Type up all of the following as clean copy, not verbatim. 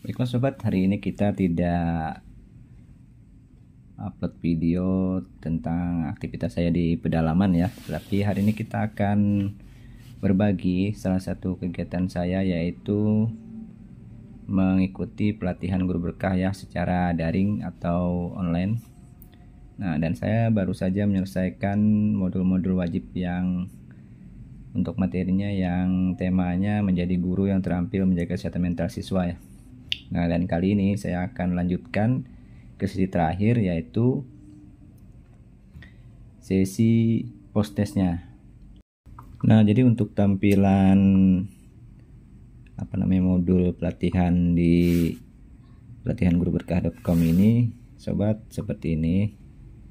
Baiklah sobat, hari ini kita tidak upload video tentang aktivitas saya di pedalaman ya. Tapi hari ini kita akan berbagi salah satu kegiatan saya, yaitu mengikuti pelatihan guru berkah ya, secara daring atau online. Nah, dan saya baru saja menyelesaikan modul-modul wajib yang untuk materinya yang temanya menjadi guru yang terampil menjaga kesehatan mental siswa ya. Nah, dan kali ini saya akan lanjutkan ke sesi terakhir, yaitu sesi post testnya. Nah, jadi untuk tampilan modul pelatihan di pelatihanguruberkah.com ini sobat seperti ini.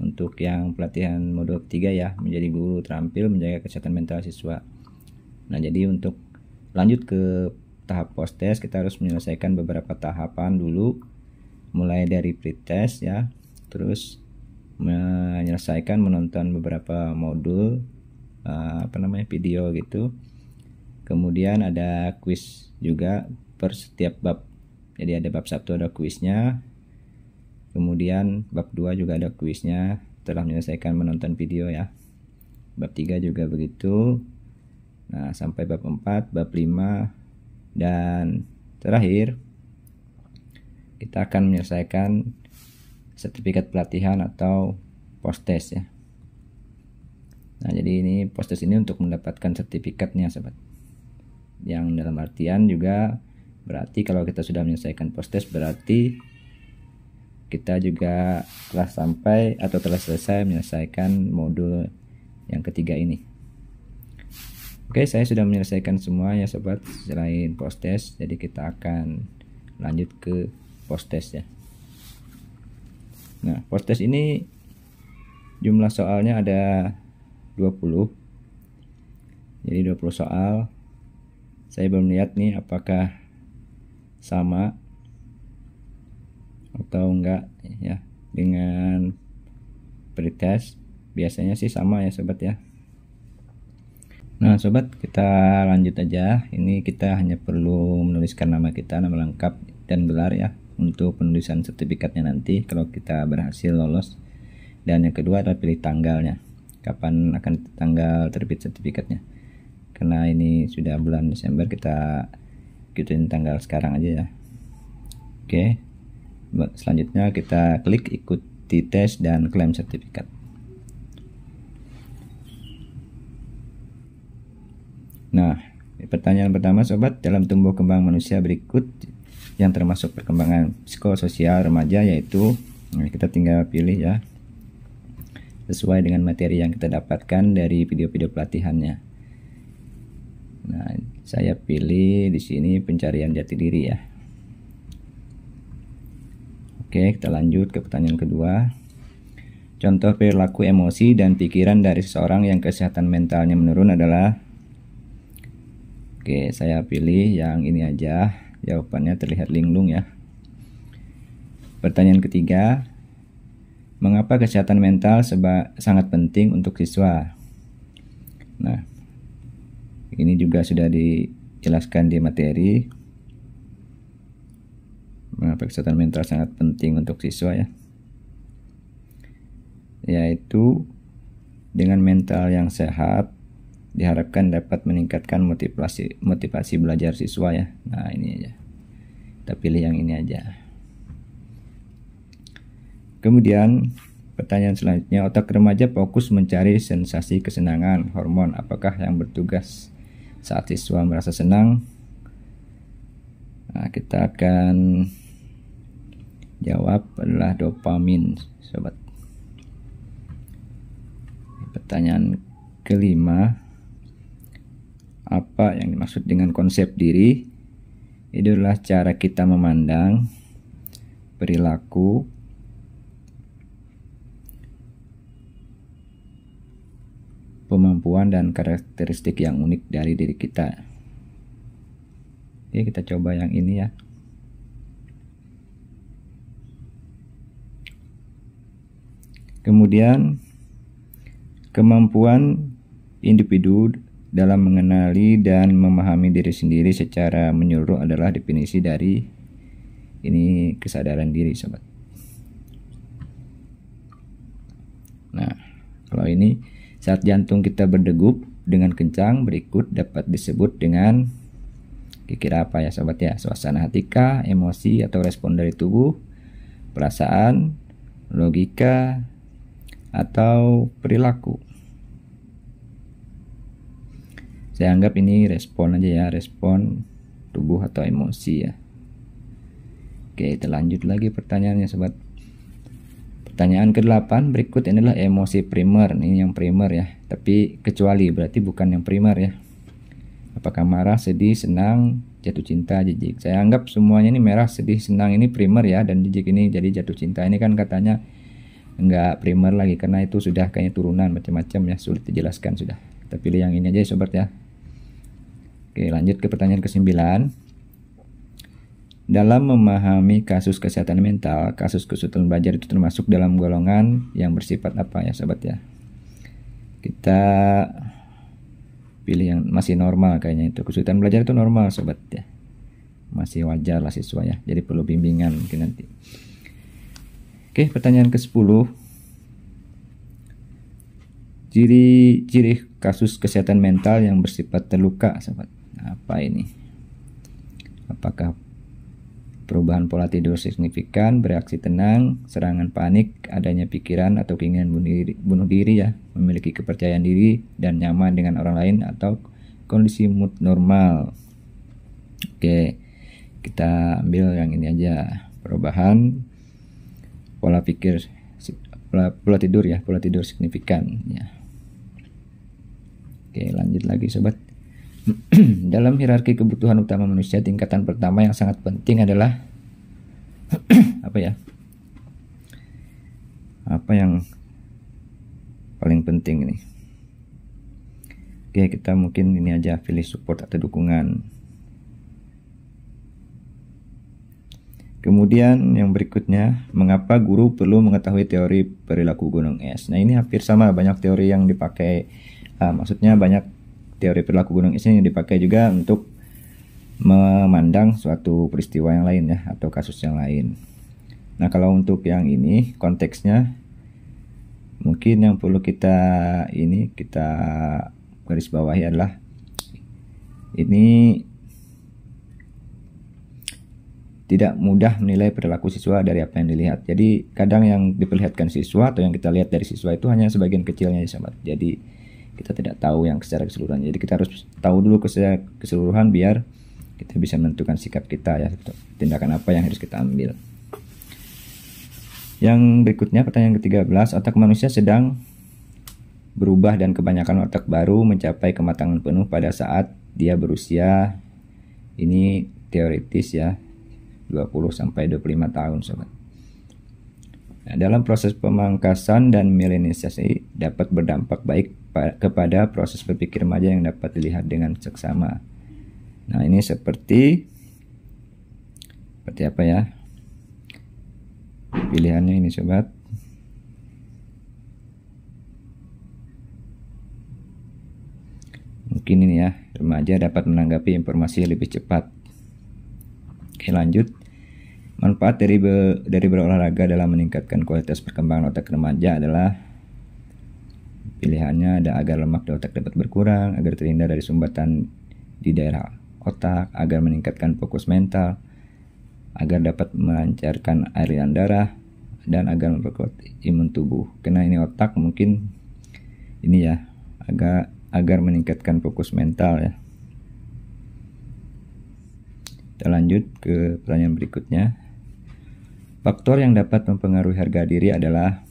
Untuk yang pelatihan modul ketiga ya, menjadi guru terampil menjaga kesehatan mental siswa. Nah, jadi untuk lanjut ke tahap post test, kita harus menyelesaikan beberapa tahapan dulu, mulai dari pretest ya, terus menyelesaikan menonton beberapa modul video gitu. Kemudian ada quiz juga per setiap bab, jadi ada bab 1 ada kuisnya, kemudian bab 2 juga ada kuisnya setelah menyelesaikan menonton video ya. Bab 3 juga begitu. Nah, sampai bab 4, bab 5, dan terakhir kita akan menyelesaikan sertifikat pelatihan atau post test ya. Nah, jadi ini post test ini untuk mendapatkan sertifikatnya sobat. Yang dalam artian juga berarti kalau kita sudah menyelesaikan post test, berarti kita juga telah sampai atau telah selesai menyelesaikan modul yang ketiga ini. Oke, saya sudah menyelesaikan semua ya sobat, selain post test. Jadi kita akan lanjut ke post test ya. Nah, post test ini jumlah soalnya ada 20. Jadi 20 soal. Saya belum lihat nih apakah sama atau enggak ya dengan pretest. Biasanya sih sama ya sobat ya. Nah sobat, kita lanjut aja. Ini kita hanya perlu menuliskan nama kita, nama lengkap dan gelar ya, untuk penulisan sertifikatnya nanti kalau kita berhasil lolos. Dan yang kedua adalah pilih tanggalnya, kapan akan tanggal terbit sertifikatnya. Karena ini sudah bulan Desember, kita ikutin tanggal sekarang aja ya. Oke, selanjutnya kita klik ikuti tes dan klaim sertifikat. Nah, pertanyaan pertama sobat, dalam tumbuh kembang manusia berikut yang termasuk perkembangan psikososial remaja yaitu, kita tinggal pilih ya sesuai dengan materi yang kita dapatkan dari video-video pelatihannya. Nah, saya pilih di sini pencarian jati diri ya. Oke, kita lanjut ke pertanyaan kedua. Contoh perilaku emosi dan pikiran dari seseorang yang kesehatan mentalnya menurun adalah. Oke, saya pilih yang ini aja. Jawabannya terlihat linglung ya. Pertanyaan ketiga. Mengapa kesehatan mental sangat penting untuk siswa? Nah, ini juga sudah dijelaskan di materi. Mengapa kesehatan mental sangat penting untuk siswa ya? Yaitu dengan mental yang sehat diharapkan dapat meningkatkan motivasi belajar siswa ya. Nah, ini aja. Kita pilih yang ini aja. Kemudian pertanyaan selanjutnya, otak remaja fokus mencari sensasi kesenangan. Hormon apakah yang bertugas saat siswa merasa senang? Nah, kita akan jawab adalah dopamin sobat. Pertanyaan kelima, apa yang dimaksud dengan konsep diri? Itu adalah cara kita memandang, perilaku, pemampuan dan karakteristik yang unik dari diri kita. Oke, kita coba yang ini ya. Kemudian kemampuan individu dalam mengenali dan memahami diri sendiri secara menyeluruh adalah definisi dari Ini kesadaran diri sobat. Nah, kalau ini saat jantung kita berdegup dengan kencang, berikut dapat disebut dengan kira-kira apa ya sobat ya? Suasana hatikah, emosi atau respon dari tubuh, perasaan, logika, atau perilaku. Saya anggap ini respon aja ya, respon tubuh atau emosi ya. Oke, kita lanjut lagi pertanyaannya sobat. Pertanyaan ke-8 berikut adalah emosi primer. Ini yang primer ya, tapi kecuali berarti bukan yang primer ya. Apakah marah, sedih, senang, jatuh cinta, jijik? Saya anggap semuanya ini merah, sedih, senang ini primer ya, dan jijik ini jadi jatuh cinta. Ini kan katanya enggak primer lagi karena itu sudah kayaknya turunan macam-macam ya, sulit dijelaskan sudah. Kita pilih yang ini aja ya sobat ya. Oke, lanjut ke pertanyaan ke-9. Dalam memahami kasus kesehatan mental, kasus kesulitan belajar itu termasuk dalam golongan yang bersifat apa ya sobat ya? Kita pilih yang masih normal kayaknya itu. Kesulitan belajar itu normal sobat ya. Masih wajar lah siswa ya. Jadi perlu bimbingan mungkin nanti. Oke, pertanyaan ke-10. Ciri-ciri kasus kesehatan mental yang bersifat terluka sobat. Apa ini? Apakah perubahan pola tidur signifikan, bereaksi tenang, serangan panik, adanya pikiran atau keinginan bunuh diri ya, memiliki kepercayaan diri dan nyaman dengan orang lain, atau kondisi mood normal? Oke, kita ambil yang ini aja, perubahan pola pikir, pola tidur ya, pola tidur signifikan ya. Oke, lanjut lagi sobat. Dalam hierarki kebutuhan utama manusia, tingkatan pertama yang sangat penting adalah apa ya? Apa yang paling penting ini? Oke, kita mungkin ini aja pilih support atau dukungan. Kemudian yang berikutnya, mengapa guru perlu mengetahui teori perilaku gunung es? Nah, ini hampir sama, banyak teori yang dipakai. Maksudnya banyak teori perilaku gunung es yang dipakai juga untuk memandang suatu peristiwa yang lain ya, atau kasus yang lain. Nah, kalau untuk yang ini konteksnya mungkin yang perlu kita garis bawahi adalah ini tidak mudah menilai perilaku siswa dari apa yang dilihat. Jadi kadang yang diperlihatkan siswa atau yang kita lihat dari siswa itu hanya sebagian kecilnya ya sahabat. Jadi kita tidak tahu yang secara keseluruhan. Jadi kita harus tahu dulu secara keseluruhan biar kita bisa menentukan sikap kita ya, tindakan apa yang harus kita ambil. Yang berikutnya pertanyaan ke-13, otak manusia sedang berubah dan kebanyakan otak baru mencapai kematangan penuh pada saat dia berusia, ini teoritis ya, 20 sampai 25 tahun sobat. Nah, dalam proses pemangkasan dan milenialisasi dapat berdampak baik kepada proses berpikir remaja yang dapat dilihat dengan seksama. Nah, ini seperti apa ya? Pilihannya ini sobat. Mungkin ini ya, remaja dapat menanggapi informasi lebih cepat. Oke, lanjut. Manfaat dari berolahraga dalam meningkatkan kualitas perkembangan otak remaja adalah pilihannya ada agar lemak di otak dapat berkurang, agar terhindar dari sumbatan di daerah otak, agar meningkatkan fokus mental, agar dapat melancarkan aliran darah, dan agar memperkuat imun tubuh. Karena ini otak mungkin ini ya, agar meningkatkan fokus mental ya. Kita lanjut ke pertanyaan berikutnya. Faktor yang dapat mempengaruhi harga diri adalah,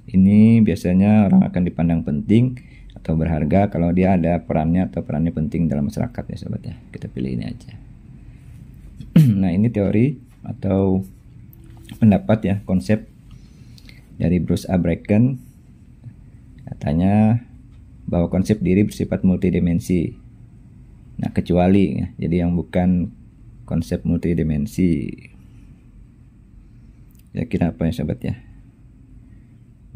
ini biasanya orang akan dipandang penting atau berharga kalau dia ada perannya penting dalam masyarakat ya sobat ya. Kita pilih ini aja. Nah, ini teori atau pendapat ya, konsep dari Bruce A. Bracken. Katanya bahwa konsep diri bersifat multidimensi. Nah, kecuali ya, jadi yang bukan konsep multidimensi. Ya, kira apa ya sobat ya?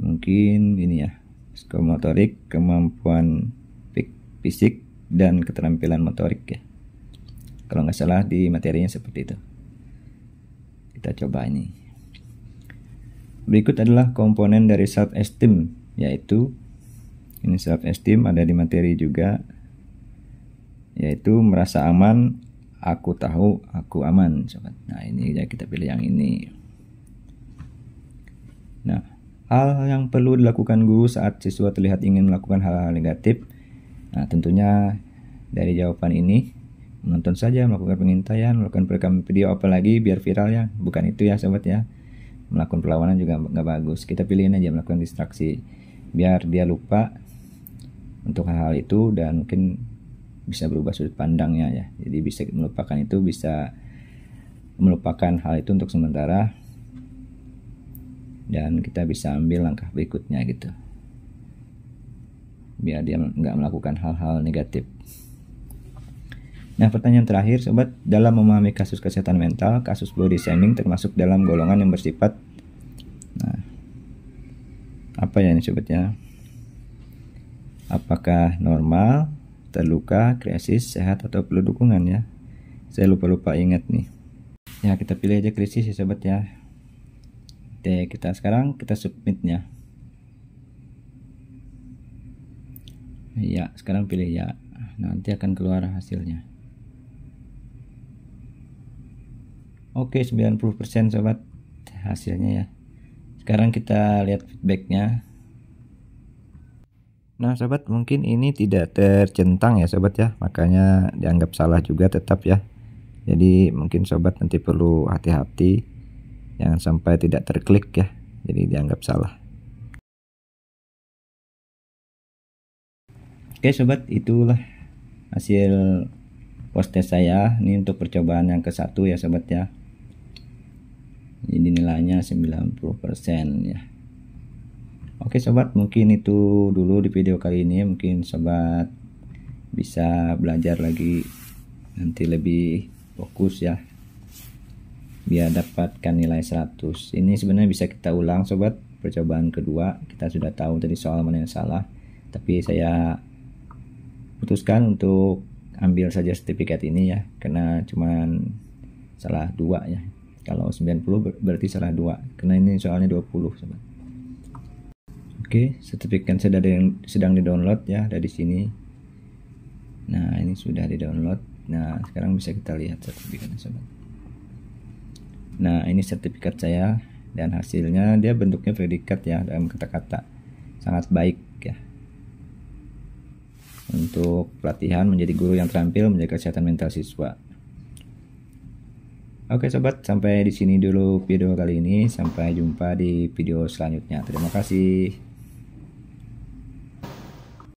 Mungkin ini ya, psikomotorik, kemampuan fisik, dan keterampilan motorik ya. kalau nggak salah di materinya seperti itu. Kita coba ini. Berikut adalah komponen dari self esteem, yaitu ini self esteem ada di materi juga, yaitu merasa aman, aku tahu aku aman, sobat. Nah, ini ya kita pilih yang ini. Nah, hal yang perlu dilakukan guru saat siswa terlihat ingin melakukan hal-hal negatif. Nah, tentunya dari jawaban ini, menonton saja, melakukan pengintaian, melakukan perekam video, apalagi biar viral ya. Bukan itu ya sobat ya. Melakukan perlawanan juga nggak bagus. Kita pilihin aja melakukan distraksi, biar dia lupa untuk hal-hal itu dan mungkin bisa berubah sudut pandangnya ya. Jadi bisa melupakan itu, bisa melupakan hal itu untuk sementara, dan kita bisa ambil langkah berikutnya gitu, biar dia nggak melakukan hal-hal negatif. Nah, pertanyaan terakhir sobat, dalam memahami kasus kesehatan mental, kasus body shaming termasuk dalam golongan yang bersifat, nah, apa ya ini sobat ya, apakah normal, terluka, krisis, sehat, atau perlu dukungan ya. Saya lupa ingat nih ya. Kita pilih aja krisis ya sobat ya. Oke, sekarang kita submitnya ya. Sekarang pilih ya, nanti akan keluar hasilnya. Oke, 90% sobat hasilnya ya. Sekarang kita lihat feedbacknya. Nah sobat, mungkin ini tidak tercentang ya sobat ya, makanya dianggap salah juga tetap ya. Jadi mungkin sobat nanti perlu hati-hati, jangan sampai tidak terklik ya, jadi dianggap salah. Oke sobat, itulah hasil post test saya. Ini untuk percobaan yang ke-1 ya sobat ya. Jadi nilainya 90% ya. Oke sobat, mungkin itu dulu di video kali ini. Mungkin sobat bisa belajar lagi nanti lebih fokus ya, biar dapatkan nilai 100. Ini sebenarnya bisa kita ulang sobat, percobaan kedua. Kita sudah tahu tadi soal mana yang salah, tapi saya putuskan untuk ambil saja sertifikat ini ya, karena cuman salah 2 ya. Kalau 90 berarti salah 2, karena ini soalnya 20 sobat. Oke, sertifikat sedang di-download ya dari sini. Nah, ini sudah di-download. Nah, sekarang bisa kita lihat sertifikatnya sobat. Nah, ini sertifikat saya, dan hasilnya dia bentuknya predikat ya, dalam kata-kata sangat baik ya, untuk pelatihan menjadi guru yang terampil menjaga kesehatan mental siswa. Oke sobat, sampai di sini dulu video kali ini. Sampai jumpa di video selanjutnya. Terima kasih.